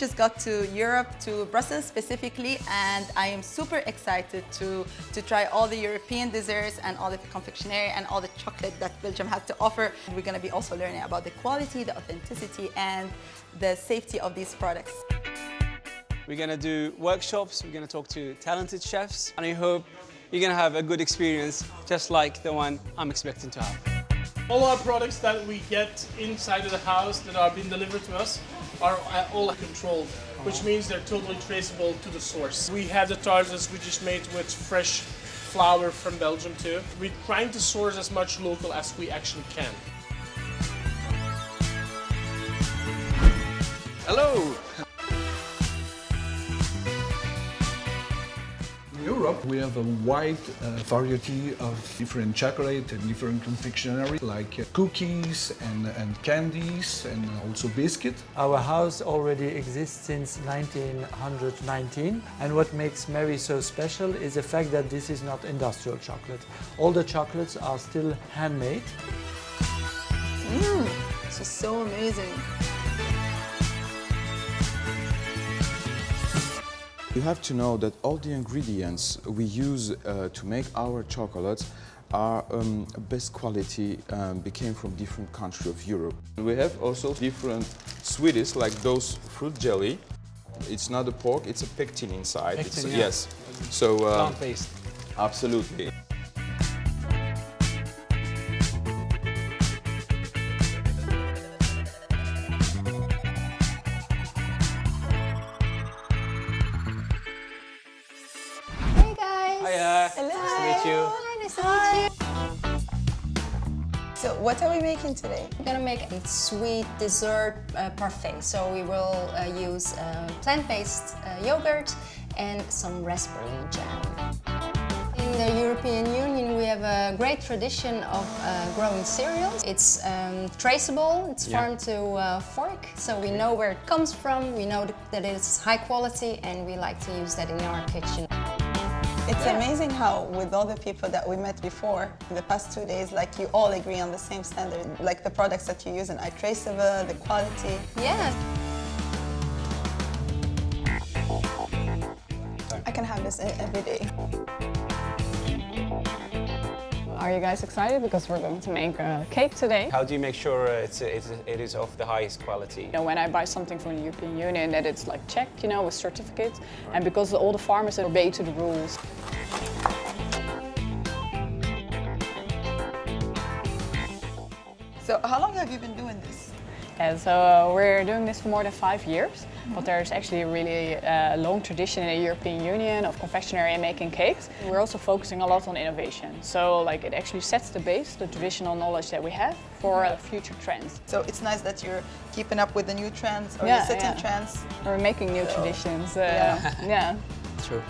just got to Europe, to Brussels specifically, and I am super excited to try all the European desserts and all the confectionery and all the chocolate that Belgium has to offer. We're going to be also learning about the quality, the authenticity, and the safety of these products. We're going to do workshops, we're going to talk to talented chefs, and I hope you're going to have a good experience just like the one I'm expecting to have. All our products that we get inside of the house that are being delivered to us are all controlled, which means they're totally traceable to the source. We have the tarts we just made with fresh flour from Belgium too. We're trying to source as much local as we actually can. Hello! In Europe, we have a wide variety of different chocolate and different confectionery, like cookies and candies and also biscuit. Our house already exists since 1919, and what makes Mary so special is the fact that this is not industrial chocolate. All the chocolates are still handmade. This is so amazing. You have to know that all the ingredients we use to make our chocolates are best quality, came from different countries of Europe. We have also different sweeties like those fruit jelly. It's not a pork, it's a pectin inside. Pectin, yeah. Yes. So Plant-based. absolutely. Hiya. Hello. Nice to meet you. Hi, nice to meet you. So what are we making today? We're gonna make a sweet dessert parfait. So we will use plant-based yogurt and some raspberry jam. In the European Union, we have a great tradition of growing cereals. It's traceable, it's farm to fork, so we know where it comes from, we know that it's high quality, and we like to use that in our kitchen. It's amazing how, with all the people that we met before in the past 2 days, like you all agree on the same standard. Like the products that you use and are traceable, the quality. Yeah. I can have this every day. Are you guys excited? Because we're going to make a cake today. How do you make sure it is of the highest quality? You know, when I buy something from the European Union, that it's like checked, you know, with certificates, and because all the farmers obey to the rules. So how long have you been doing this? And so we're doing this for more than 5 years, but there's actually a really long tradition in the European Union of confectionery and making cakes. We're also focusing a lot on innovation. So like it actually sets the base, the traditional knowledge that we have for future trends. So it's nice that you're keeping up with the new trends or the certain trends. We're making new traditions. Yeah. True.